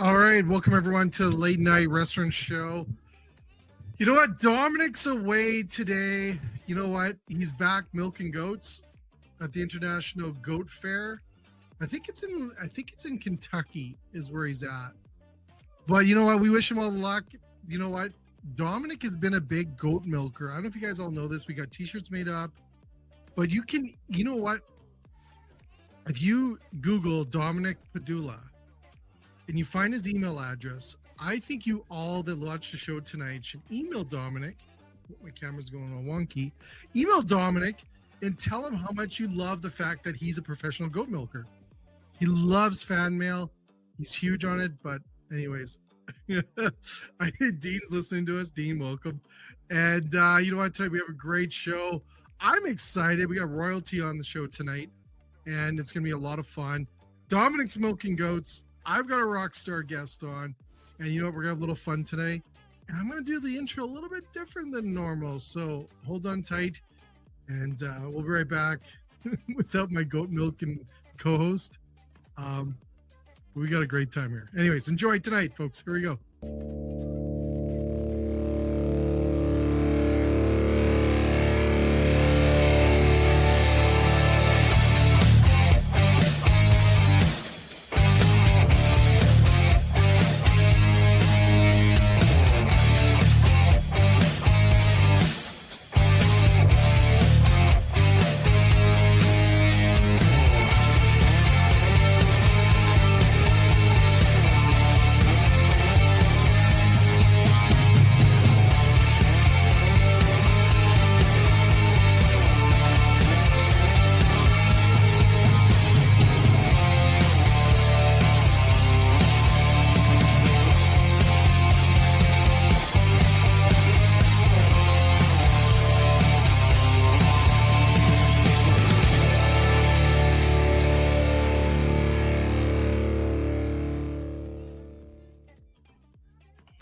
All right, welcome everyone to the Late Night Restaurant Show. You know what? Dominic's away today. You know what? He's back milking goats at the International Goat Fair. I think it's in Kentucky is where he's at. But you know what? We wish him all the luck. You know what? Dominic has been a big goat milker. I don't know if you guys all know this. We got t-shirts made up. But you know what? If you Google Dominic Pedulla and you find his email address, I think you all that watch the show tonight should email Dominic. My camera's going all wonky. Email Dominic and tell him how much you love the fact that he's a professional goat milker. He loves fan mail. He's huge on it. But anyways, I think Dean's listening to us. Dean, welcome. And you know what? Tonight we have a great show. I'm excited. We got royalty on the show tonight, and it's going to be a lot of fun. Dominic's milking goats. I've got a rock star guest on, and you know what? We're going to have a little fun today. And I'm going to do the intro a little bit different than normal. So hold on tight, and we'll be right back without my goat milking co-host. We got a great time here. Anyways, enjoy tonight, folks. Here we go.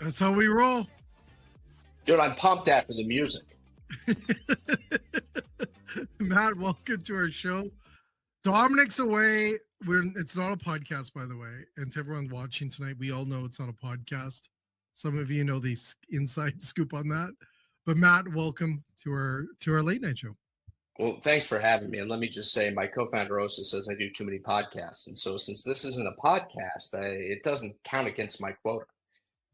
That's how we roll. Dude, I'm pumped after the music. Matt, welcome to our show. Dominic's away. It's not a podcast, by the way. And to everyone watching tonight, we all know it's not a podcast. Some of you know the inside scoop on that. But Matt, welcome to our late night show. Well, thanks for having me. And let me just say, my co-founder also says I do too many podcasts. And so since this isn't a podcast, it doesn't count against my quota.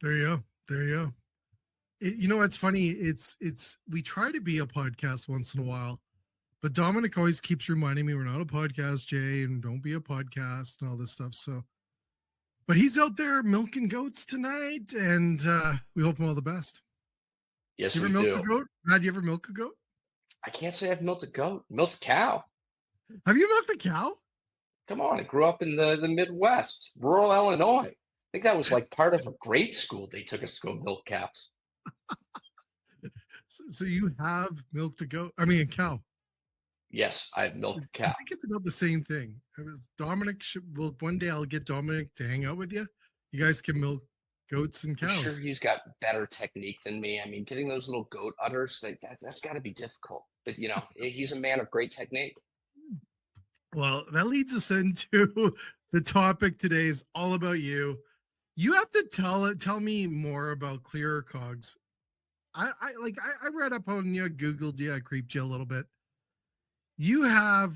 There you go. You know what's funny? It's we try to be a podcast once in a while, but Dominic always keeps reminding me we're not a podcast, Jay, and don't be a podcast and all this stuff. So, but he's out there milking goats tonight, and we hope him all the best. Yes, you ever we milk do. A goat? Matt, you ever milk a goat? I can't say I've milked a goat. Milked a cow. Have you milked a cow? Come on, I grew up in the Midwest, rural Illinois. I think that was like part of a grade school. They took us to go milk cows. So you have milked a goat? I mean, a cow. Yes, I've milked a cow. I think it's about the same thing. Dominic one day I'll get Dominic to hang out with you. You guys can milk goats and cows. I'm sure he's got better technique than me. I mean, getting those little goat udders, that's got to be difficult. But, you know, he's a man of great technique. Well, that leads us into the topic today is all about you. You have to tell me more about Clear COGS. I read up on you, Googled you, I creeped you a little bit. Have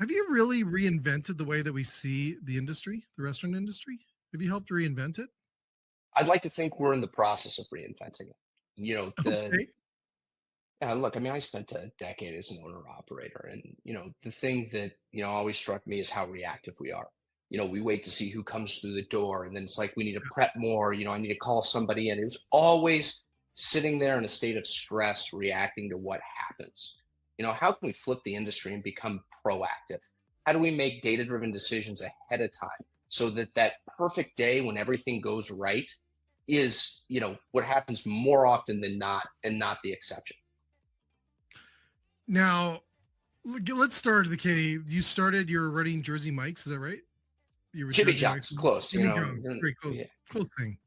you really reinvented the way that we see the industry, the restaurant industry? Have you helped reinvent it? I'd like to think we're in the process of reinventing it. You know, Okay. yeah, look, I mean, I spent a decade as an owner operator, and you know, the thing that always struck me is how reactive we are. You know, we wait to see who comes through the door, and then it's like we need to prep more. You know, I need to call somebody in. It was always sitting there in a state of stress, reacting to what happens. You know, how can we flip the industry and become proactive? How do we make data-driven decisions ahead of time so that that perfect day when everything goes right is, you know, what happens more often than not, and not the exception? Now, let's start the K. You started your running Jersey Mike's, is that right? Jimmy John's, close. Jimmy John's, very close. Yeah. Close thing.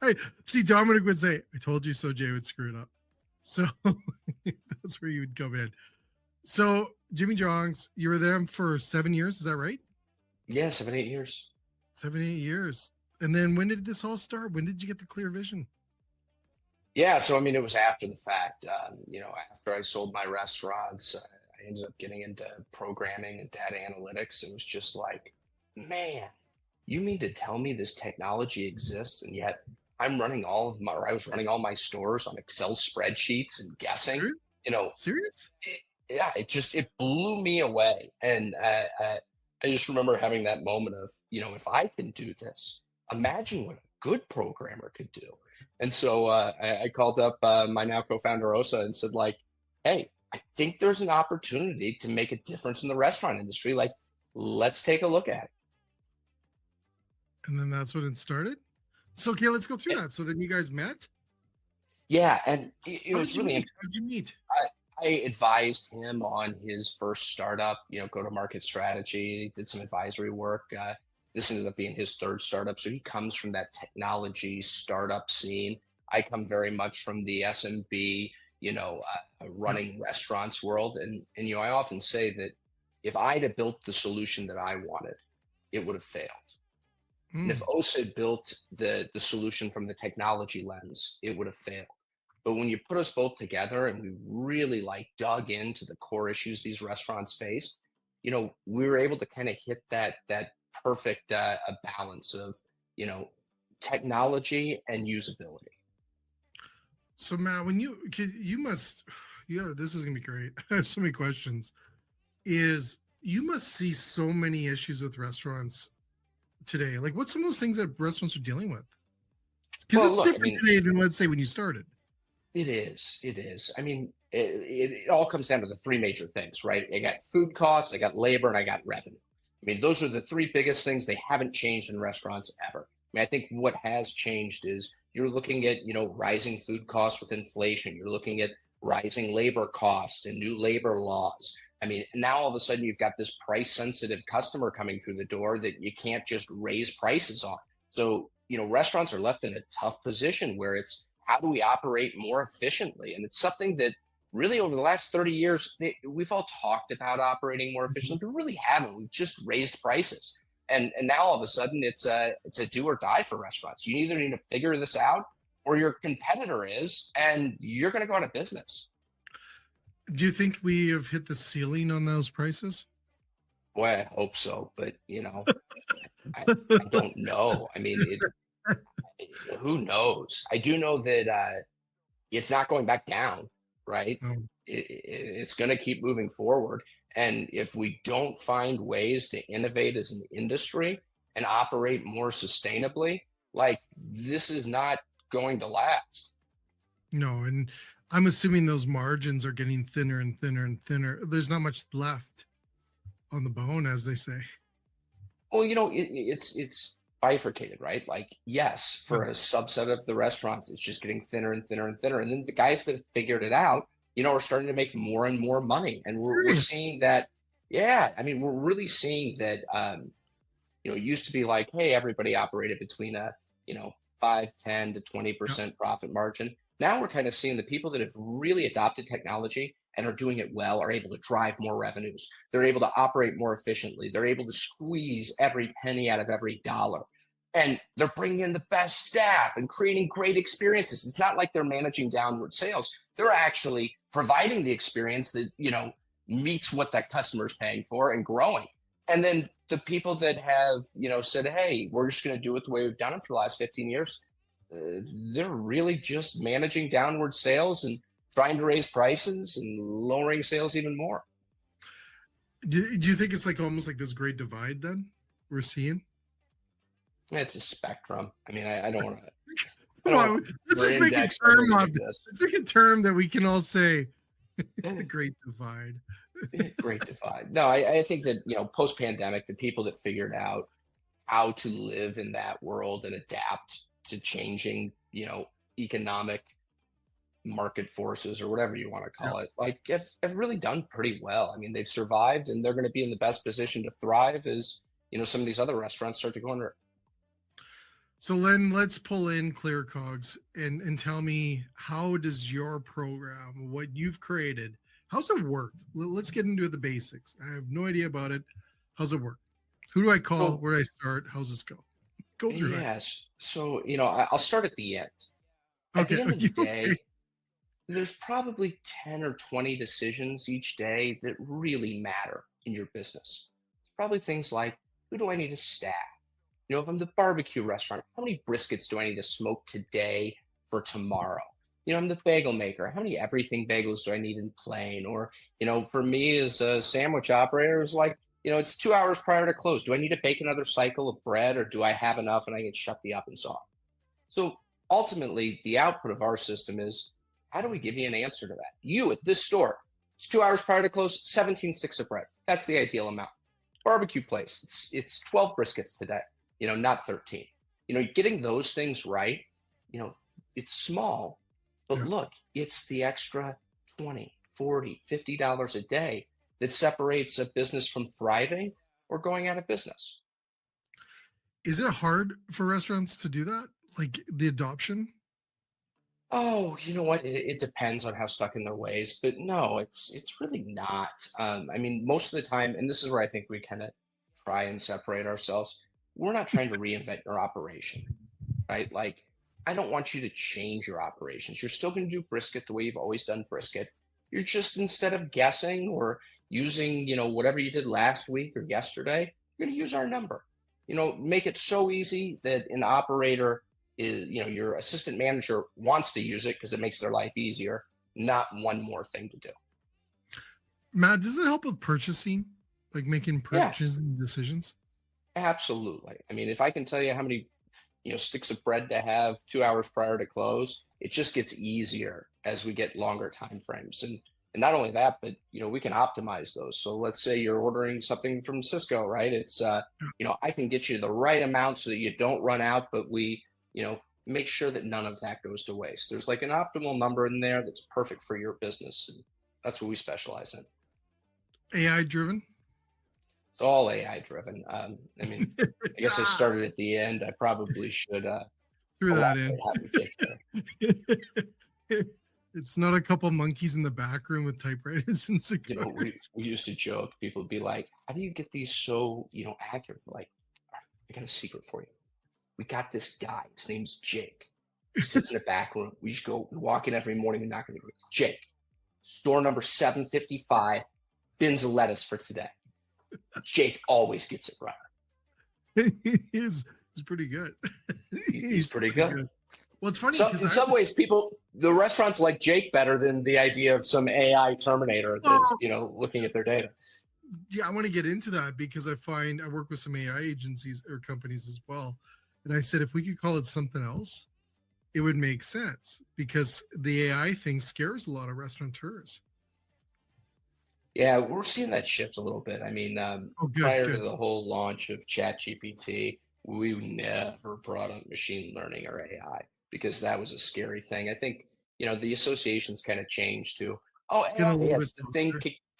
Hey, see, Dominic would say, "I told you so." Jay would screw it up. So that's where you would come in. So Jimmy John's, you were there for 7 years, is that right? Yeah, 7, 8 years. 7, 8 years. And then when did this all start? When did you get the clear vision? Yeah, so I mean, it was after the fact. After I sold my restaurants, I ended up getting into programming and data analytics. It was just like, man, you mean to tell me this technology exists, and yet I was running all my stores on Excel spreadsheets and guessing. Serious? You know, Serious? yeah, it blew me away, and I just remember having that moment of, if I can do this, imagine what a good programmer could do. And so I called up my now co-founder Osa and said, like, hey, I think there's an opportunity to make a difference in the restaurant industry. Like, let's take a look at it. And then that's when it started. So okay, let's go through that. So then you guys met. Yeah, and it How was did you really meet? How did you meet? I advised him on his first startup, go-to-market strategy, did some advisory work. This ended up being his third startup. So he comes from that technology startup scene. I come very much from the SMB, running restaurants world. And I often say that if I'd have built the solution that I wanted, it would have failed. And if OSA had built the solution from the technology lens, it would have failed. But when you put us both together and we really dug into the core issues these restaurants faced, we were able to kind of hit that perfect balance of, technology and usability. So Matt, you must, yeah, this is gonna be great. I have so many questions. You must see so many issues with restaurants today. Like, what's some of those things that restaurants are dealing with? Because it's different today than, let's say, when you started. It is. I mean, it all comes down to the three major things, right? I got food costs, I got labor, and I got revenue. I mean, those are the three biggest things. They haven't changed in restaurants ever. I mean, I think what has changed is you're looking at, rising food costs with inflation. You're looking at rising labor costs and new labor laws. I mean, now all of a sudden you've got this price sensitive customer coming through the door that you can't just raise prices on. So, restaurants are left in a tough position where it's, how do we operate more efficiently? And it's something that really over the last 30 years, we've all talked about operating more efficiently, but really haven't. We've just raised prices. And now all of a sudden it's a do or die for restaurants. You either need to figure this out or your competitor is, and you're going to go out of business. Do you think we have hit the ceiling on those prices? Boy, I hope so. But, I don't know. I mean, who knows? I do know that it's not going back down, right? It's going to keep moving forward. And if we don't find ways to innovate as an industry and operate more sustainably, this is not going to last. No, and I'm assuming those margins are getting thinner and thinner and thinner. There's not much left on the bone, as they say. Well, it's bifurcated, right? Yes, for a subset of the restaurants, it's just getting thinner and thinner and thinner. And then the guys that figured it out, are starting to make more and more money. And we're seeing that. Yeah. I mean, we're really seeing that, it used to be like, hey, everybody operated between a, 5, 10 to 20% profit margin. Now we're kind of seeing the people that have really adopted technology and are doing it well are able to drive more revenues. They're able to operate more efficiently. They're able to squeeze every penny out of every dollar. And they're bringing in the best staff and creating great experiences. It's not like they're managing downward sales. They're actually providing the experience that, meets what that customer is paying for and growing. And then the people that have, said, hey, we're just going to do it the way we've done it for the last 15 years, they're really just managing downward sales and trying to raise prices and lowering sales even more. Do you think it's almost like this great divide then we're seeing? It's a spectrum. I mean, I don't want to. Let's make a term of this. Let's make a term that we can all say. The great divide. Great divide. No, I think that, post-pandemic, the people that figured out how to live in that world and adapt to changing, economic market forces or whatever you want to call it, have really done pretty well. I mean, they've survived and they're going to be in the best position to thrive as, some of these other restaurants start to go under. So Len, let's pull in ClearCOGS and tell me, how does your program, what you've created, how's it work? Let's get into the basics. I have no idea about it. How's it work? Who do I call? Where do I start? How's this go? Go through it. Yes. So, I'll start at the end. At Okay. the end of the Okay. day, there's probably 10 or 20 decisions each day that really matter in your business. It's probably things like, who do I need to staff? If I'm the barbecue restaurant, how many briskets do I need to smoke today for tomorrow? I'm the bagel maker. How many everything bagels do I need in plain? Or, for me as a sandwich operator, it's like, it's 2 hours prior to close. Do I need to bake another cycle of bread, or do I have enough and I can shut the ovens off? So ultimately, the output of our system is, how do we give you an answer to that? You at this store, it's 2 hours prior to close, 17 sticks of bread. That's the ideal amount. Barbecue place, it's 12 briskets today, not 13. Getting those things right, it's small, but Yeah. look, it's the extra 20, 40, $50 a day that separates a business from thriving or going out of business. Is it hard for restaurants to do that? Like the adoption? Oh, you know what? It depends on how stuck in their ways, but no, it's really not. I mean, most of the time, and this is where I think we kind of try and separate ourselves. We're not trying to reinvent your operation, right? Like, I don't want you to change your operations. You're still going to do brisket the way you've always done brisket. You're just, instead of guessing or using, whatever you did last week or yesterday, you're going to use our number. Make it so easy that an operator is, your assistant manager wants to use it because it makes their life easier, not one more thing to do. Matt, does it help with purchasing? Like making Yeah, purchasing decisions? absolutely. I mean, if I can tell you how many, sticks of bread to have 2 hours prior to close, it just gets easier as we get longer time frames. And not only that, but we can optimize those. So let's say you're ordering something from Cisco, right? It's I can get you the right amount so that you don't run out, but we make sure that none of that goes to waste. There's like an optimal number in there that's perfect for your business, and that's what we specialize in. AI driven? It's all AI driven. I mean, I guess I started at the end. I probably should Threw that in. elaborate how we get there. It's not a couple monkeys in the back room with typewriters and We cigars. used to joke. People would be like, "How do you get these so accurate?" Like, I got a secret for you. We got this guy. His name's Jake. He sits in the back room. We walk in every morning and knock on the door. Jake, store number 755, bins of lettuce for today. Jake always gets it right. he's pretty good. He's pretty good. Well, it's funny. In some ways, the restaurants like Jake better than the idea of some AI Terminator that's, looking at their data. Yeah, I want to get into that because I work with some AI agencies or companies as well. And I said, if we could call it something else, it would make sense because the AI thing scares a lot of restaurateurs. Yeah, we're seeing that shift a little bit. I mean, prior to the whole launch of ChatGPT, we never brought up machine learning or AI because that was a scary thing. I think, the associations kind of changed to, it's the thing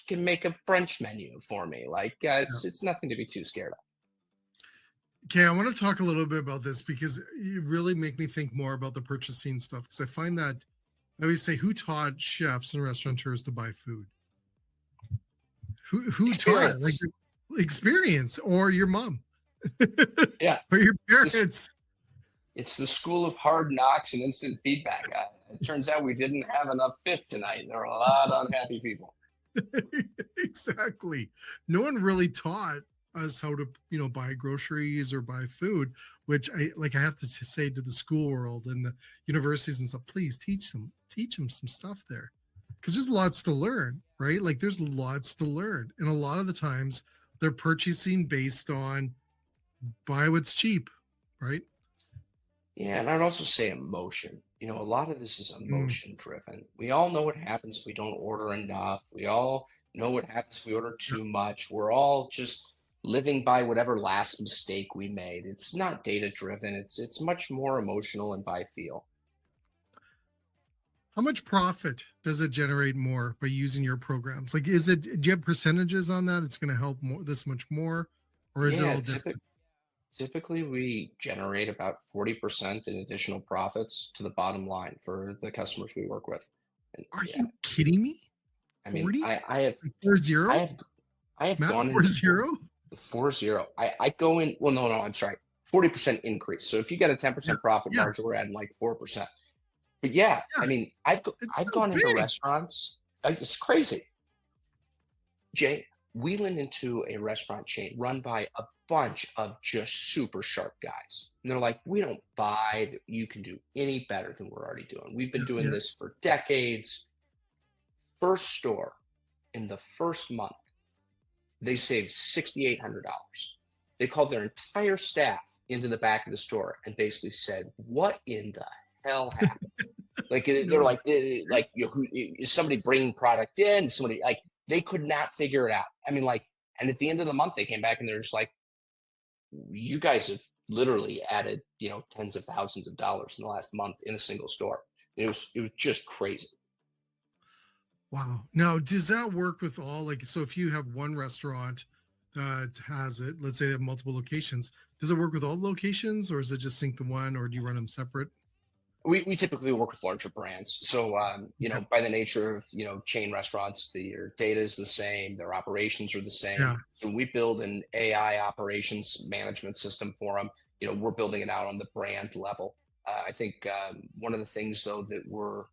can make a brunch menu for me. Like, it's nothing to be too scared of. Okay, I want to talk a little bit about this because you really make me think more about the purchasing stuff because I find that I always say, who taught chefs and restaurateurs to buy food? Who taught it? Like experience or your mom? Yeah. Or your parents. It's the school of hard knocks and instant feedback. It turns out we didn't have enough fish tonight. And there are a lot of unhappy people. Exactly. No one really taught us how to, buy groceries or buy food, which I have to say to the school world and the universities and stuff, please teach them some stuff there. Because there's lots to learn, right? Like there's lots to learn. And a lot of the times they're purchasing based on buy what's cheap, right? Yeah, and I'd also say emotion. A lot of this is emotion driven. We all know what happens if we don't order enough. We all know what happens if we order too much. We're all just living by whatever last mistake we made. It's not data driven. It's much more emotional and by feel. How much profit does it generate more by using your programs? Like, do you have percentages on that? It's going to help more, this much more, or is it all different? Typically, we generate about 40% in additional profits to the bottom line for the customers we work with. And, Are you kidding me? I mean, 40? I have 40? I have Matt, gone 40? into 40. I go in. Well, no, I'm sorry. 40% increase. So if you get a 10% profit margin, we're adding like 4%. But yeah, I mean, I've gone into restaurants. It's crazy. Jay, we went into a restaurant chain run by a bunch of just super sharp guys. And they're like, we don't buy that you can do any better than we're already doing. We've been doing this for decades. First store in the first month, they saved $6,800. They called their entire staff into the back of the store and basically said, what in the hell happened? Like, they're like, is somebody bringing product in? Somebody, like, they could not figure it out. I mean, like, and at the end of the month, they came back and they're just like, you guys have literally added, tens of thousands of dollars in the last month in a single store. It was just crazy. Wow. Now, does that work with all, like, so if you have one restaurant that has it, let's say they have multiple locations, does it work with all locations, or is it just sync to one, or do you run them separate? We typically work with larger brands. So, by the nature of, chain restaurants, their data is the same, their operations are the same. Yeah. So we build an AI operations management system for them. We're building it out on the brand level. I think one of the things, though, that we're,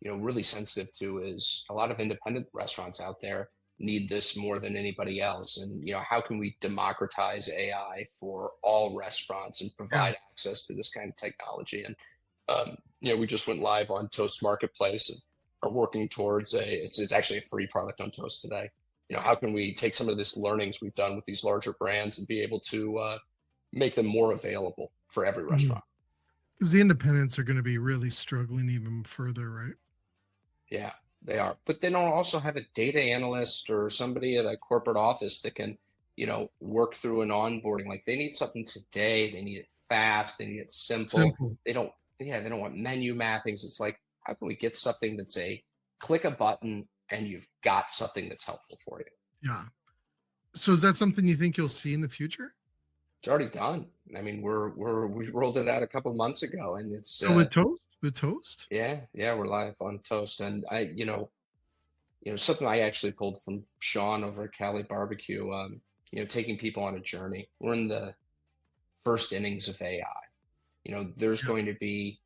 really sensitive to is a lot of independent restaurants out there need this more than anybody else. And, how can we democratize AI for all restaurants and provide access to this kind of technology? And, we just went live on Toast Marketplace and are working towards it's actually a free product on Toast today. How can we take some of this learnings we've done with these larger brands and be able to make them more available for every restaurant? Because the independents are going to be really struggling even further, right? Yeah, they are. But they don't also have a data analyst or somebody at a corporate office that can, work through an onboarding. Like, they need something today. They need it fast. They need it simple. They don't want menu mappings. It's like, how can we get something that's a click a button and you've got something that's helpful for you? Yeah. So is that something you think you'll see in the future? It's already done. I mean, we rolled it out a couple of months ago, and it's with Toast. Yeah, we're live on Toast, and I, something I actually pulled from Sean over at Cali Barbecue. Taking people on a journey. We're in the first innings of AI. There's going to be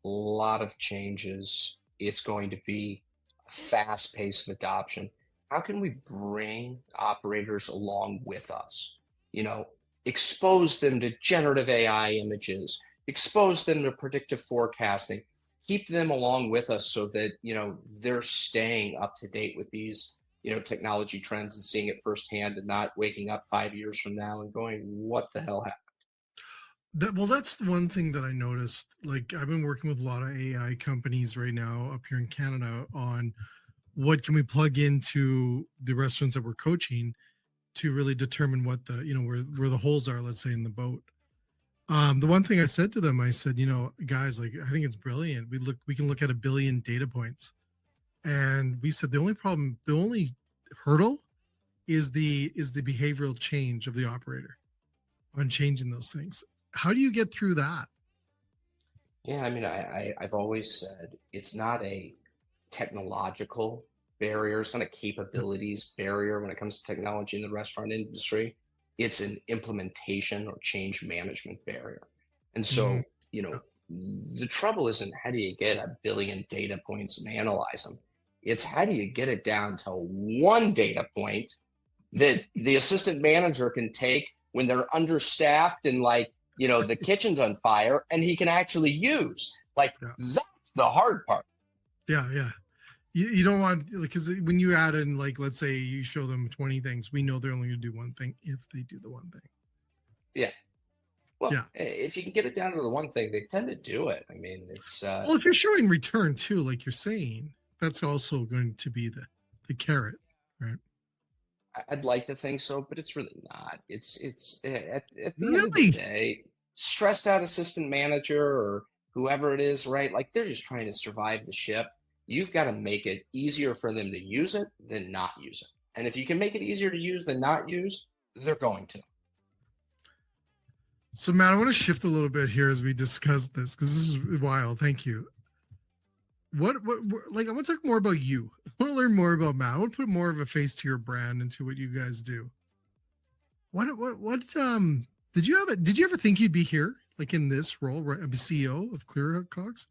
a lot of changes. It's going to be a fast pace of adoption. How can we bring operators along with us? Expose them to generative AI images, expose them to predictive forecasting, keep them along with us so that, they're staying up to date with these, technology trends and seeing it firsthand and not waking up 5 years from now and going, what the hell happened? That's one thing that I noticed. Like, I've been working with a lot of AI companies right now up here in Canada on what can we plug into the restaurants that we're coaching to really determine what the, where the holes are, let's say, in the boat. The one thing I said to them, I said, guys, like, I think it's brilliant. We can look at 1 billion data points. And we said the only hurdle is the behavioral change of the operator on changing those things. How do you get through that? Yeah, I mean, I've always said it's not a technological barrier. It's not a capabilities barrier when it comes to technology in the restaurant industry. It's an implementation or change management barrier. And so, the trouble isn't how do you get 1 billion data points and analyze them? It's how do you get it down to one data point that the assistant manager can take when they're understaffed and, like, the kitchen's on fire, and he can actually use. Like, that's the hard part. Yeah. You don't want, because when you add in, like, let's say you show them 20 things, we know they're only going to do one thing if they do the one thing. Yeah. Well, if you can get it down to the one thing, they tend to do it. I mean, it's well, if you're showing return too, like you're saying, that's also going to be the carrot, right? I'd like to think so, but it's really not. It's at the end of the day, stressed out assistant manager or whoever it is, right? Like, they're just trying to survive the ship. You've got to make it easier for them to use it than not use it. And if you can make it easier to use than not use, they're going to. So, Matt, I want to shift a little bit here as we discuss this, because this is wild. Thank you. What, like, I want to talk more about you. I want to learn more about Matt. I want to put more of a face to your brand and to what you guys do. What Did you ever think you'd be here, like in this role, right? Be CEO of ClearCOGS?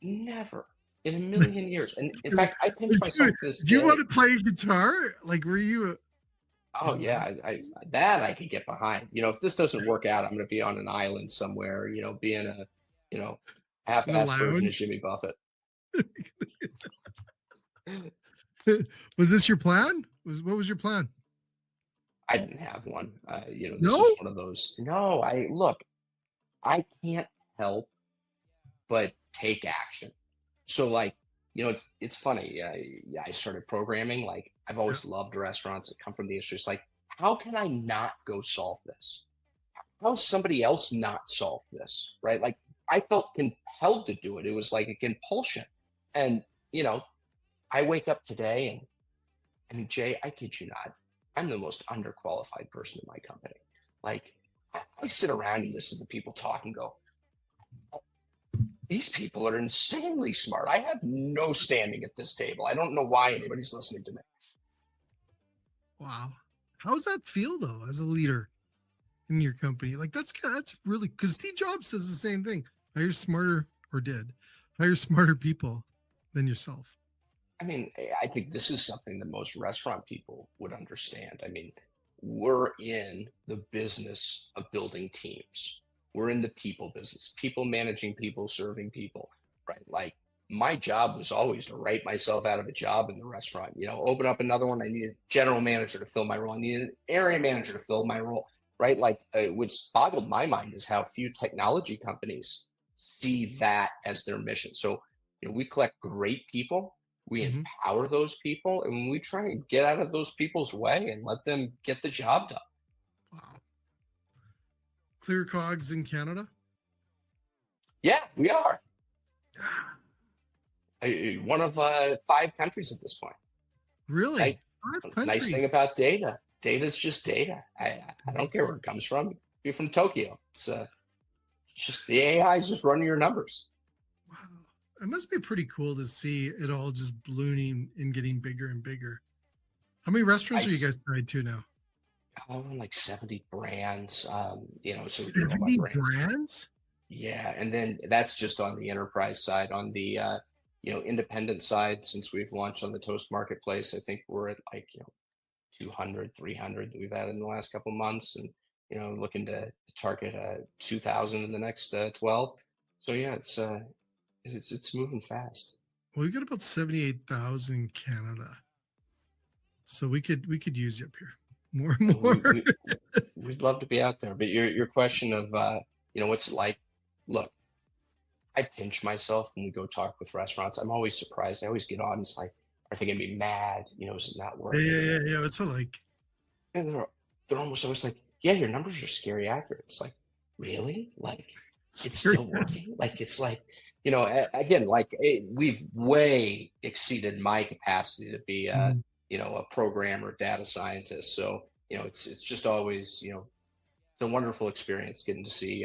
Never in a million years. And in fact, I pinch myself to this Did you want day. to play guitar? Like, were you? Oh yeah, I that I could get behind. If this doesn't work out, I'm going to be on an island somewhere. Being a you know In the half-assed version of lounge? Jimmy Buffett. Was this your plan? What was your plan? I didn't have one. This No? was one of those. No, I can't help but take action. So like, it's funny. I started programming. Like I've Yeah. always loved restaurants. I come from the industry. It's like, how can I not go solve this? How does somebody else not solve this? Right? Like I felt compelled to do it. It was like a compulsion. And, I wake up today and I mean, Jay, I kid you not, I'm the most underqualified person in my company. Like I sit around and listen to people talk and go, these people are insanely smart. I have no standing at this table. I don't know why anybody's listening to me. Wow. How does that feel though, as a leader in your company? Like that's really, because Steve Jobs says the same thing. Hire smarter, or did hire smarter people than yourself. I mean, I think this is something that most restaurant people would understand. I mean, we're in the business of building teams. We're in the people business, people managing people, serving people, right? Like my job was always to write myself out of a job in the restaurant, open up another one. I needed a general manager to fill my role. I needed an area manager to fill my role, right? Like what's boggled my mind is how few technology companies see that as their mission. So, we collect great people, we Mhm. empower those people, and we try and get out of those people's way and let them get the job done. Wow. Clear COGS in Canada? Yeah, we are one of 5 countries at this point. Really? Right? 5 Nice thing countries. about data is just data. I don't care where it comes from. Be from Tokyo. It's just the AI is just running your numbers. Wow. It must be pretty cool to see it all just ballooning and getting bigger and bigger. How many restaurants are you guys tied to now? Like 70 brands. So we do all our 70 brands. brands? Yeah, and then that's just on the enterprise side. On the independent side, since we've launched on the Toast Marketplace, I think we're at like 200, 300 that we've had in the last couple of months, and looking to target 2,000 in the next 12. So yeah, it's moving fast. Well, we've got about 78,000 in Canada, so we could use you up here more and more. We'd love to be out there. But your question of what's it like? Look, I pinch myself when we go talk with restaurants. I'm always surprised. I always get on. It's like, are they gonna be mad? Is it not working? Yeah. It's like, and they're almost always like, yeah, your numbers are scary accurate. It's like, really? Like, it's still working? Like, it's like, again, like we've way exceeded my capacity to be a programmer, data scientist. So, it's just always, it's a wonderful experience getting to see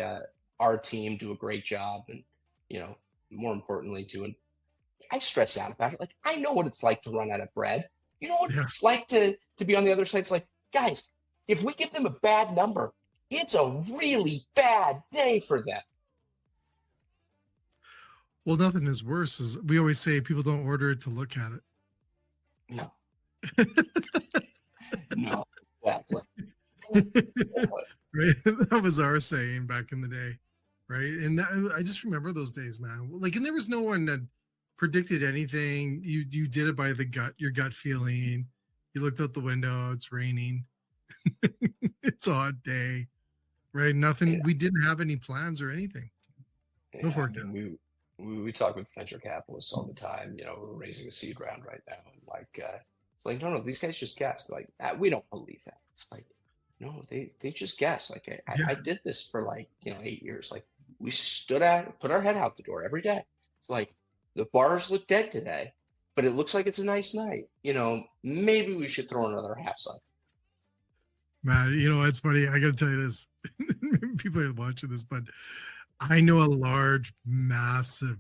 our team do a great job, and more importantly, I stress out about it. Like I know what it's like to run out of bread. You know what it's like to be on the other side. It's like, guys, if we give them a bad number, it's a really bad day for them. well, nothing is worse. As we always say, people don't order it to look at it. No. No, exactly. Right? That was our saying back in the day, right? And I just remember those days, man. Like, and there was no one that predicted anything. You did it by your gut feeling. You looked out the window, it's raining. It's a hot day, right? Nothing. Yeah. We didn't have any plans or anything. Yeah, no forecast. We talk with venture capitalists all the time. We're raising a seed round right now, and like it's like, no, these guys just guessed. Like we don't believe that. It's like, no, they just guessed. Like I did this for like 8 years. Like we stood out, put our head out the door every day. It's like the bars look dead today, but it looks like it's a nice night. Maybe we should throw another half side. Man, it's funny. I got to tell you this. People are watching this, but I know a large, massive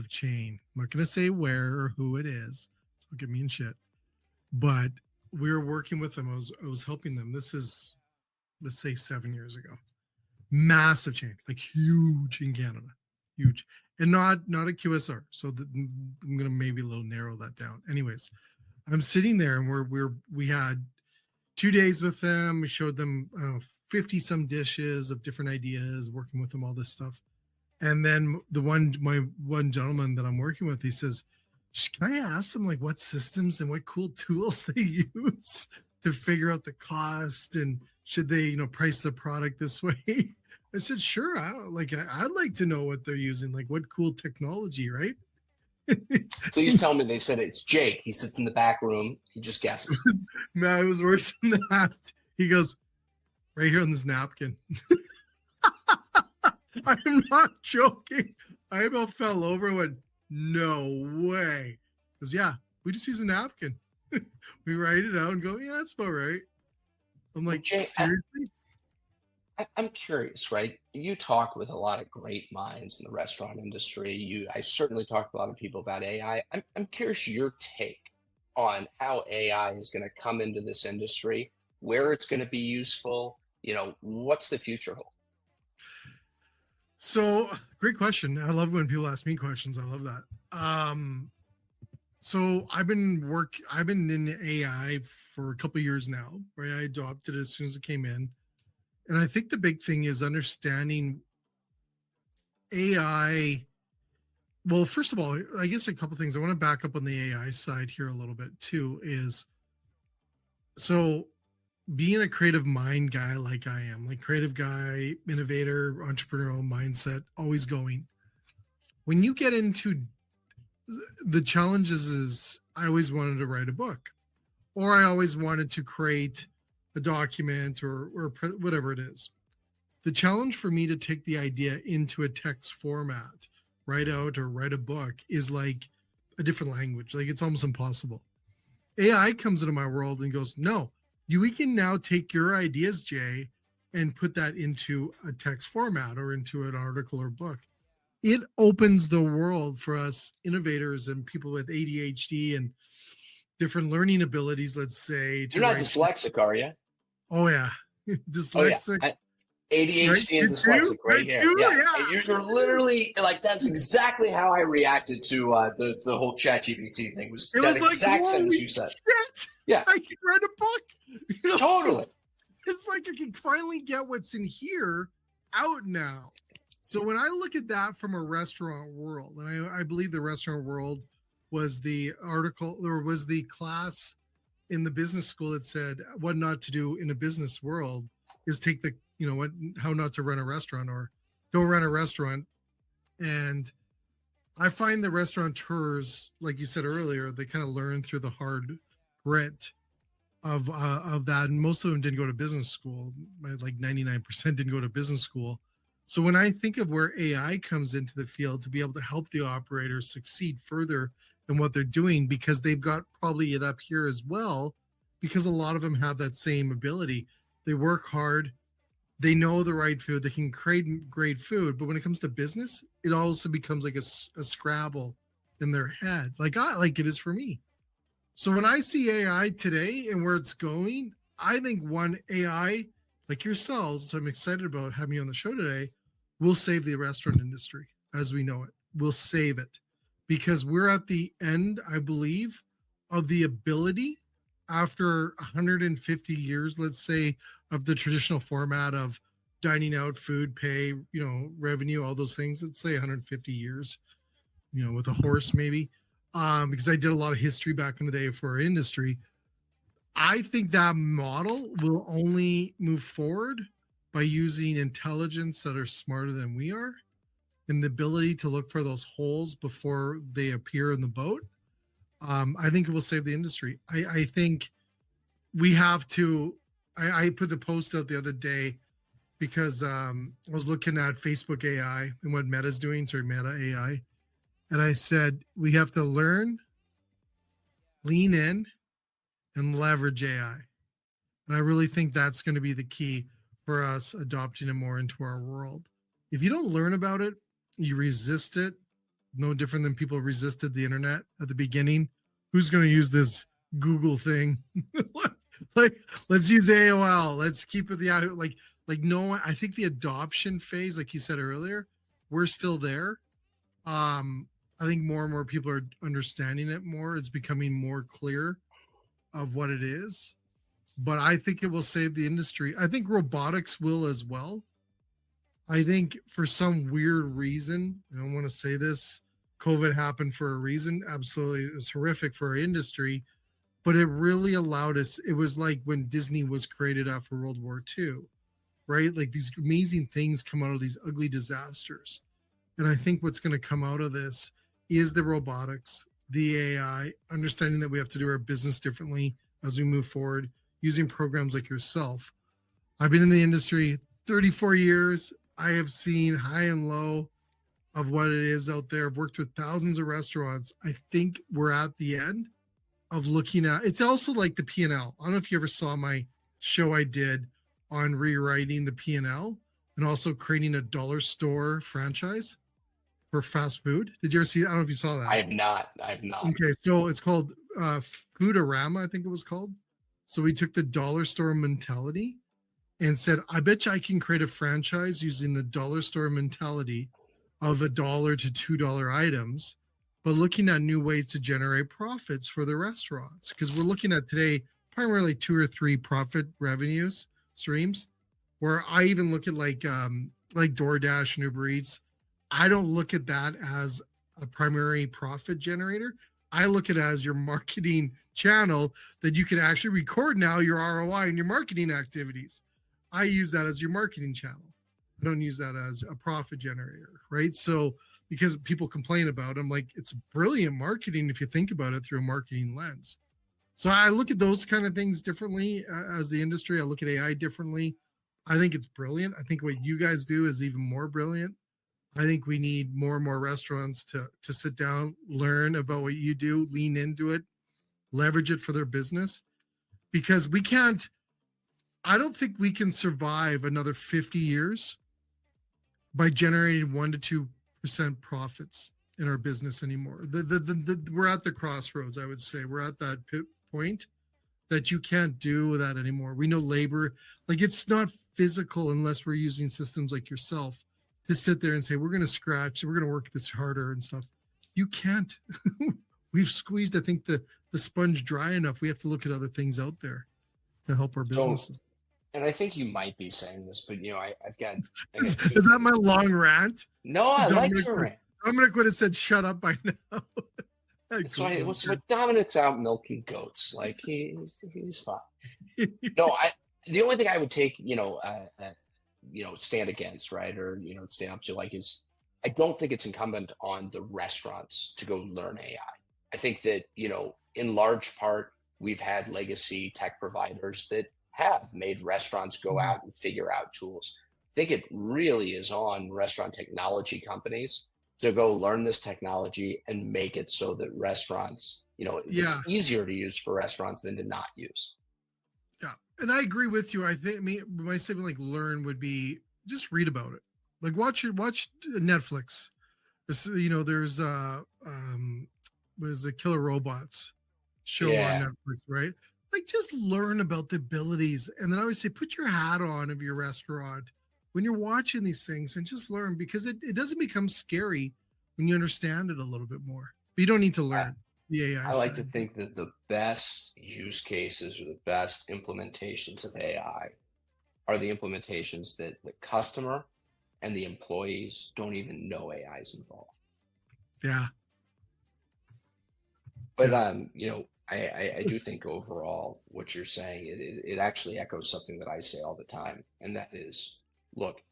chain. I'm not going to say where or who it is. So don't get me in shit. But we were working with them. I was helping them. This is let's say 7 years ago. Massive change, like huge in Canada, huge, and not a QSR. So I'm gonna maybe a little narrow that down. Anyways, I'm sitting there and we had 2 days with them. We showed them, I don't know, 50 some dishes of different ideas, working with them, all this stuff. And then my one gentleman that I'm working with, he says, can I ask them like what systems and what cool tools they use to figure out the cost, and should they, price the product this way? I said, sure. I'd like to know what they're using, like what cool technology, right? Please tell me they said it's Jake. He sits in the back room. He just guesses. No, it was worse than that. He goes, right here on this napkin. I'm not joking. I about fell over and went, no way. Because, yeah, we just use a napkin. We write it out and go, yeah, that's about right. I'm like, Jay, seriously? I'm curious, right? You talk with a lot of great minds in the restaurant industry. I certainly talk to a lot of people about AI. I'm curious your take on how AI is going to come into this industry, where it's going to be useful. What's the future hold? So, great question. I love when people ask me questions. I love that. So I've been in AI for a couple of years now, right? I adopted it as soon as it came in. And I think the big thing is understanding AI. Well, first of all, I guess a couple of things. I want to back up on the AI side here a little bit too, so being a creative mind guy like I am, like creative guy, innovator, entrepreneurial mindset, always going. When you get into the challenges is I always wanted to write a book, or I always wanted to create a document or whatever it is. The challenge for me to take the idea into a text format, write out or write a book, is like a different language. Like it's almost impossible. AI comes into my world and goes, no, we can now take your ideas, Jay, and put that into a text format or into an article or book. It opens the world for us innovators and people with ADHD and different learning abilities, let's say. You're not dyslexic, are you? Oh, yeah. Dyslexic. Oh, yeah. ADHD and dyslexic right here. Yeah. You're literally like, that's exactly how I reacted to the whole ChatGPT thing. Was that exact sentence you said. Shit. Yeah. I can write a book. Totally. It's like I can finally get what's in here out now. So when I look at that from a restaurant world, and I believe the restaurant world was the article, or was the class in the business school that said what not to do in a business world is take the, how not to run a restaurant or don't run a restaurant. And I find the restaurateurs, like you said earlier, they kind of learn through the hard grit of that. And most of them didn't go to business school. Like 99% didn't go to business school. So when I think of where AI comes into the field to be able to help the operators succeed further in what they're doing, because they've got probably it up here as well, because a lot of them have that same ability. They work hard. They know the right food. They can create great food. But when it comes to business, it also becomes like a Scrabble in their head, like it is for me. So when I see AI today and where it's going, I think one AI like yourselves, so I'm excited about having you on the show today, will save the restaurant industry as we know it. We'll save it because we're at the end, I believe, of the ability after 150 years, let's say, of the traditional format of dining out, food, pay, revenue, all those things. Let's say 150 years, with a horse maybe, because I did a lot of history back in the day for our industry. I think that model will only move forward by using intelligence that are smarter than we are and the ability to look for those holes before they appear in the boat. I think it will save the industry. I think we have to, I put the post out the other day because I was looking at Facebook AI and what Meta's doing, Meta AI. And I said, we have to learn, lean in, and leverage AI. And I really think that's going to be the key for us adopting it more into our world. If you don't learn about it, you resist it, no different than people resisted the internet at the beginning. Who's going to use this Google thing? like let's use AOL. Let's keep it like no one. I think the adoption phase, like you said earlier, we're still there. I think more and more people are understanding it more. It's becoming more clear of what it is. But I think it will save the industry. I think robotics will as well. I think for some weird reason, I don't want to say this, COVID happened for a reason. Absolutely. It was horrific for our industry, but it really allowed us. It was like when Disney was created after World War II, right? Like these amazing things come out of these ugly disasters. And I think what's going to come out of this is the robotics, the AI, understanding that we have to do our business differently as we move forward, using programs like yourself. I've been in the industry 34 years. I have seen high and low of what it is out there. I've worked with thousands of restaurants. I think we're at the end of looking at, it's also like the P&L. I don't know if you ever saw my show I did on rewriting the P&L and also creating a dollar store franchise for fast food. Did you ever see that? I don't know if you saw that. I have not. Okay, so it's called Foodorama, I think it was called. So we took the dollar store mentality and said, I bet you I can create a franchise using the dollar store mentality of $1 to $2 items, but looking at new ways to generate profits for the restaurants. Because we're looking at today primarily 2 or 3 profit revenues streams, where I even look at like DoorDash and Uber Eats. I don't look at that as a primary profit generator. I look at it as your marketing channel that you can actually record now your ROI and your marketing activities. I use that as your marketing channel. I don't use that as a profit generator, right? So because people complain about it, I'm like, it's brilliant marketing if you think about it through a marketing lens. So I look at those kind of things differently as the industry. I look at AI differently. I think it's brilliant. I think what you guys do is even more brilliant. I think we need more and more restaurants to sit down, learn about what you do, lean into it, leverage it for their business, because I don't think we can survive another 50 years by generating 1% to 2% profits in our business anymore. We're at the crossroads, I would say. We're at that point that you can't do that anymore. We know labor, like it's not physical unless we're using systems like yourself to sit there and say, we're going to scratch, we're going to work this harder and stuff. You can't. We've squeezed, I think, the sponge dry enough. We have to look at other things out there to help our businesses. And I think you might be saying this, but I've got. Is that my long rant? No, I like to rant. Dominic would have said, "Shut up by now." So Dominic's out milking goats, like he's fine. No, the only thing I would take, stand against, right, or stand up to, like, is I don't think it's incumbent on the restaurants to go learn AI. I think that in large part we've had legacy tech providers that have made restaurants go out and figure out tools. I think it really is on restaurant technology companies to go learn this technology and make it so that restaurants, it's easier to use for restaurants than to not use. Yeah. And I agree with you. I think my statement, like, learn would be just read about it. Like watch Netflix. There's was the Killer Robots show on Netflix, right? Like, just learn about the abilities. And then I always say, put your hat on of your restaurant when you're watching these things and just learn, because it doesn't become scary when you understand it a little bit more. But you don't need to learn the AI. I like to think that the best use cases or the best implementations of AI are the implementations that the customer and the employees don't even know AI is involved. Yeah. But, I do think overall what you're saying, it actually echoes something that I say all the time. And that is, look,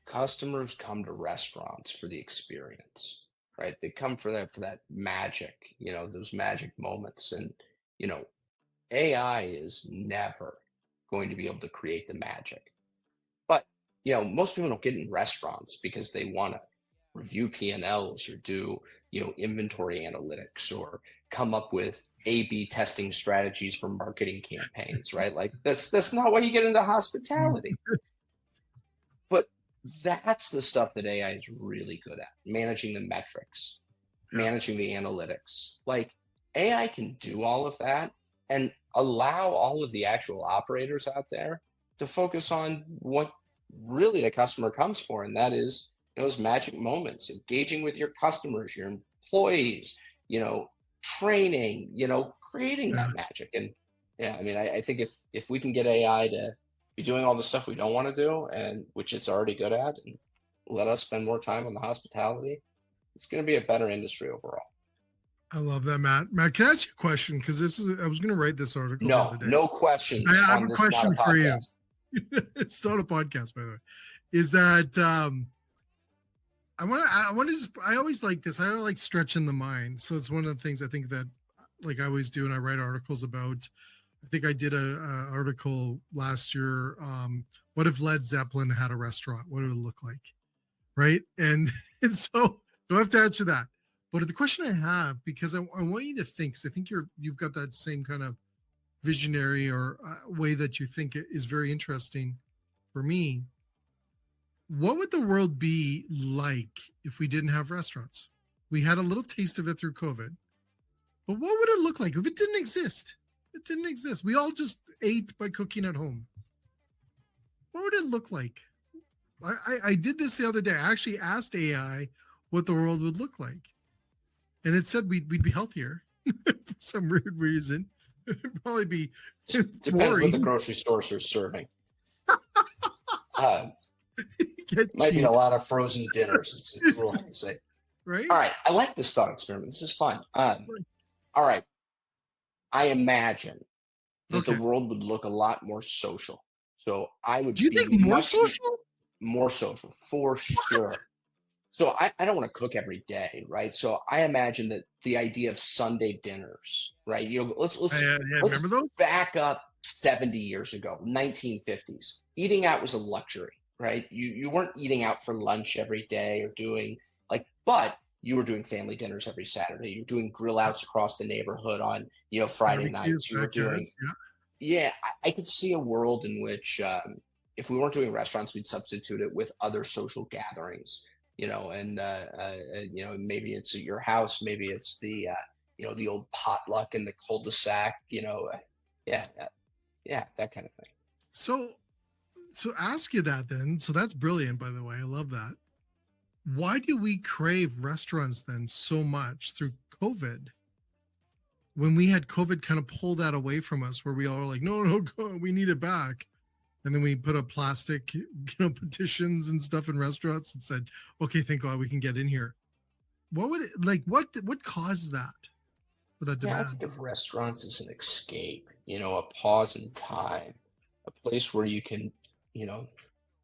customers come to restaurants for the experience, right? They come for that magic, those magic moments. And, AI is never going to be able to create the magic. But, most people don't get in restaurants because they want to review P&Ls or do, inventory analytics or come up with A/B testing strategies for marketing campaigns, right? Like that's not why you get into hospitality. But that's the stuff that AI is really good at, managing the metrics, managing the analytics. Like, AI can do all of that. And allow all of the actual operators out there to focus on what really the customer comes for, and that is those magic moments, engaging with your customers, your employees, training, creating Yeah, that magic. And yeah, I mean, I think if we can get AI to be doing all the stuff we don't want to do, and which it's already good at, and let us spend more time on the hospitality, it's going to be a better industry overall. I love that, Matt. Matt, can I ask you a question? Because I was going to write this article the No, other day. no questions I have on a this, not a question for you. podcast. It's not a podcast, by the way. Is that I always like this. I like stretching the mind. So it's one of the things I think that like I always do, and I write articles about. I think I did a article last year. What if Led Zeppelin had a restaurant? What would it look like? Right. And so don't have to answer that. But the question I have, because I want you to think, because I think you've got that same kind of visionary or way that you think is very interesting for me. What would the world be like if we didn't have restaurants? We had a little taste of it through COVID, but what would it look like if it didn't exist? It didn't exist. We all just ate by cooking at home. What would it look like? I did this the other day. I actually asked AI what the world would look like. And it said we'd be healthier for some weird reason. It'd probably be Depends what the grocery stores are serving. Might be a lot of frozen dinners. It's a little hard to say. Right? All right. I like this thought experiment. This is fun. All right. I imagine that the world would look a lot more social. So I would. Do you think more social? More social, for sure. So I don't want to cook every day, right? So I imagine that the idea of Sunday dinners, right? Let's remember those? Back up 70 years ago, 1950s. Eating out was a luxury, right? You weren't eating out for lunch every day or doing but you were doing family dinners every Saturday. You were doing grill outs across the neighborhood on Friday nights. You were doing I could see a world in which if we weren't doing restaurants, we'd substitute it with other social gatherings. And maybe it's at your house, maybe it's the the old potluck in the cul-de-sac, that kind of thing. So ask you that then. So that's brilliant, by the way. I love that. Why do we crave restaurants then so much through COVID? When we had COVID kind of pull that away from us, where we all were like, no, we need it back. And then we put up plastic, petitions and stuff in restaurants and said, okay, thank God we can get in here. What would what causes that for that demand? I think of restaurants as an escape, a pause in time, a place where you can,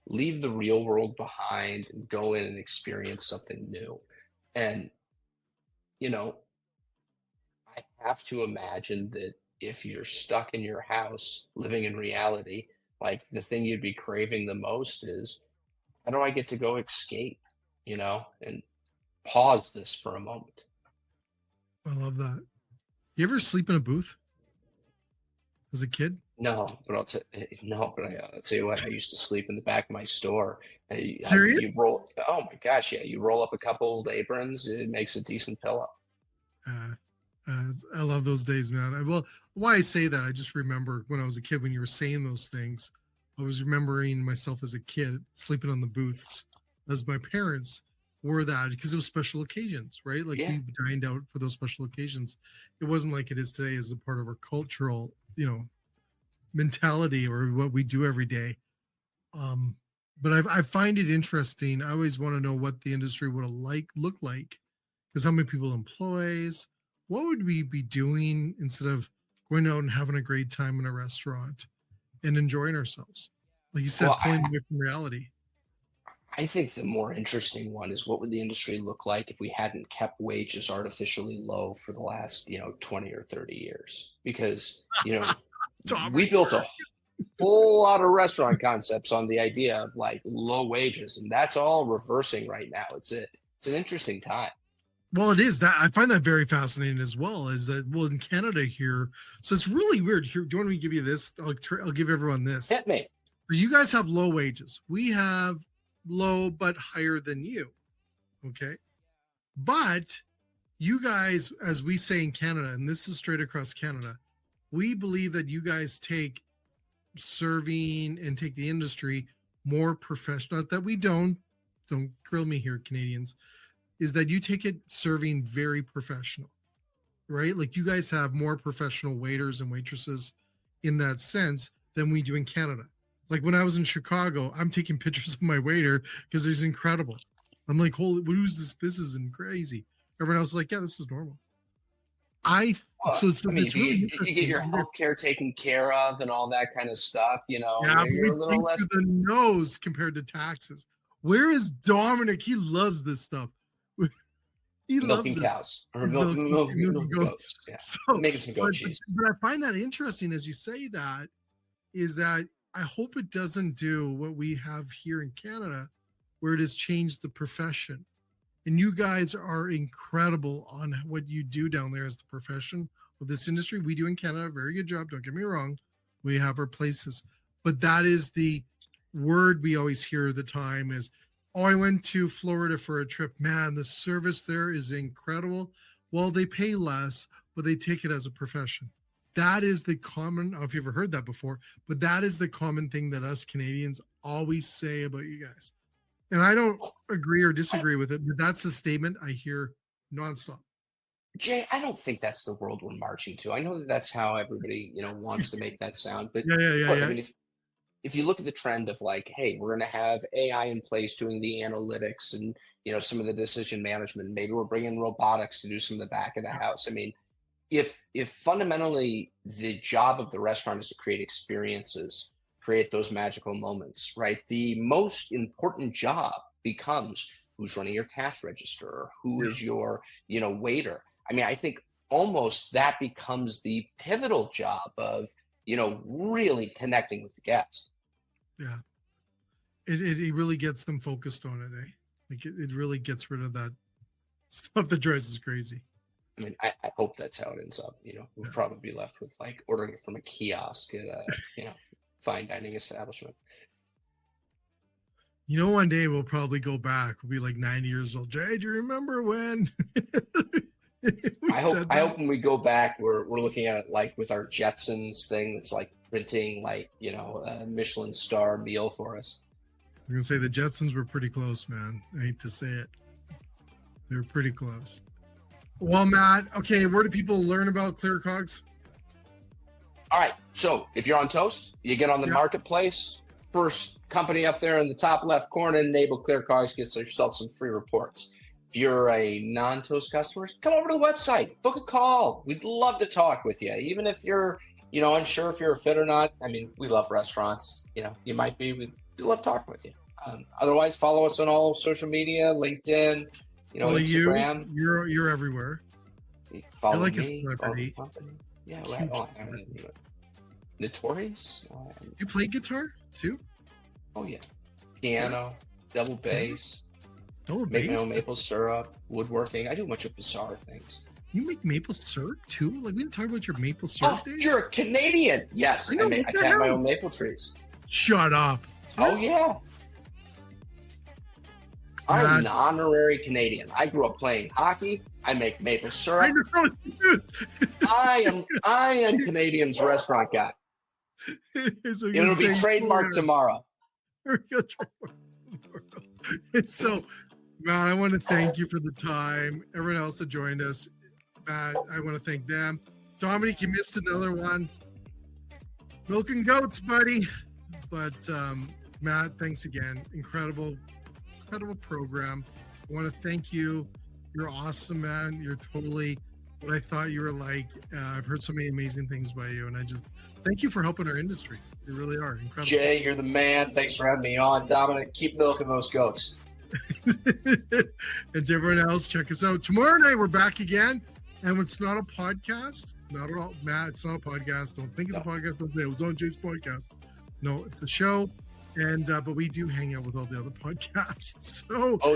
leave the real world behind and go in and experience something new. And, I have to imagine that if you're stuck in your house living in reality, like the thing you'd be craving the most is, how do I get to go escape, and pause this for a moment? I love that. You ever sleep in a booth as a kid? No, but I'll tell you what, I used to sleep in the back of my store. Serious? Oh my gosh, yeah. You roll up a couple old aprons, it makes a decent pillow. I love those days, man. Why I say that, I just remember when I was a kid, when you were saying those things, I was remembering myself as a kid sleeping on the booths as my parents wore that because it was special occasions, right? Like we dined out for those special occasions. It wasn't like it is today as a part of our cultural, mentality or what we do every day. But I find it interesting. I always want to know what the industry would look like, because how many people employs, what would we be doing instead of going out and having a great time in a restaurant and enjoying ourselves? Like you said, pulling away from reality. I think the more interesting one is, what would the industry look like if we hadn't kept wages artificially low for the last, 20 or 30 years? Because, we built a whole lot of restaurant concepts on the idea of low wages, and that's all reversing right now. It's an interesting time. Well, it is. That I find that very fascinating as well. Is that in Canada here? So it's really weird. Here, do you want me to give you this? I'll give everyone this. Hit me. You guys have low wages. We have low but higher than you. Okay, but you guys, as we say in Canada, and this is straight across Canada, we believe that you guys take serving and take the industry more professional. That we don't grill me here, Canadians, is that you take it serving very professional, right? Like you guys have more professional waiters and waitresses in that sense than we do in Canada. Like when I was in Chicago, I'm taking pictures of my waiter because he's incredible. I'm like, holy, who's this? This isn't crazy. Everyone else is like, yeah, this is normal. I mean, you get your healthcare taken care of and all that kind of stuff, Yeah, you're a little less the nose compared to taxes. Where is Dominic? He loves this stuff. He milking loves cows or milking goats. Yeah. So, making some goat cheese. But I find that interesting as you say that, is that I hope it doesn't do what we have here in Canada, where it has changed the profession. And you guys are incredible on what you do down there as the profession of this industry. We do in Canada a very good job. Don't get me wrong. We have our places. But that is the word we always hear at the time is, oh, I went to Florida for a trip. Man, the service there is incredible. Well, they pay less, but they take it as a profession. That is the common, I don't know if you've ever heard that before, but that is the common thing that us Canadians always say about you guys. And I don't agree or disagree with it, but that's the statement I hear nonstop. Jay, I don't think that's the world we're marching to. I know that that's how everybody, wants to make that sound. But yeah. I mean, if you look at the trend of like, hey, we're going to have AI in place doing the analytics and, some of the decision management, maybe we're bringing robotics to do some of the back of the house. I mean, if fundamentally the job of the restaurant is to create experiences, create those magical moments, right? The most important job becomes who's running your cash register, who is your, waiter. I mean, I think almost that becomes the pivotal job of, really connecting with the guest. Yeah. It really gets them focused on it, eh? Like it really gets rid of that stuff that drives us crazy. I mean, I hope that's how it ends up. We'll probably be left with like ordering it from a kiosk at a, fine dining establishment. One day we'll probably go back. We'll be like 90 years old. Jay, do you remember when? I hope when we go back, we're looking at it like with our Jetsons thing that's like printing like, a Michelin star meal for us. I'm going to say the Jetsons were pretty close, man. I hate to say it. They were pretty close. Well, Matt, okay, where do people learn about ClearCOGS? All right. So if you're on Toast, you get on the marketplace. First company up there in the top left corner, enable ClearCOGS, get yourself some free reports. If you're a non-Toast customer, come over to the website, book a call. We'd love to talk with you. Even if you're, unsure if you're a fit or not. I mean, we love restaurants. You might be. We'd love talking with you. Otherwise, follow us on all social media, LinkedIn, Instagram. You're everywhere. Follow you're like me, a celebrity. Yeah, right. Notorious. You play guitar too? Oh yeah, piano, double bass. Make my own maple syrup, woodworking. I do a bunch of bizarre things. You make maple syrup too? Like we didn't talk about your maple syrup days? You're a Canadian. Yes, I tap my own maple trees. Shut up. Oh yeah. I'm an honorary Canadian. I grew up playing hockey. I make maple syrup. I know, dude. I am Canadian's restaurant guy. So it'll be trademarked tomorrow. So, Matt, I want to thank you for the time. Everyone else that joined us, Matt, I want to thank them. Dominic, you missed another one. Milking goats, buddy. But Matt, thanks again. Incredible program. I want to thank you. You're awesome, man. You're totally what I thought you were like. I've heard so many amazing things by you, and I just thank you for helping our industry. You really are incredible. Jay, you're the man. Thanks for having me on. Dominic, keep milking those goats. And to everyone else, check us out. Tomorrow night, we're back again. And it's not a podcast. Not at all. Matt, it's not a podcast. Don't think it's a podcast. Don't say it was on Jay's podcast. No, it's a show. And but we do hang out with all the other podcasts.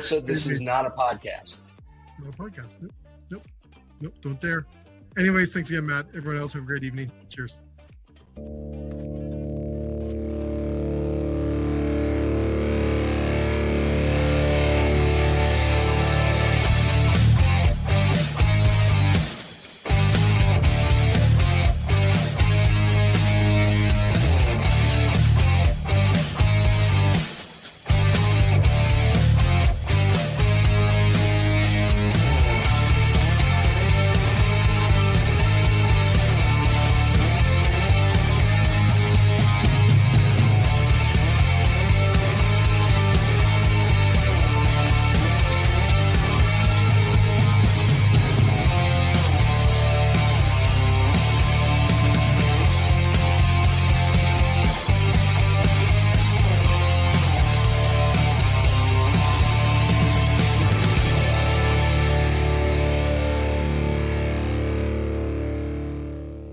So this is not a podcast. It's not a podcast. Nope. Don't dare. Anyways, thanks again, Matt. Everyone else, have a great evening. Cheers.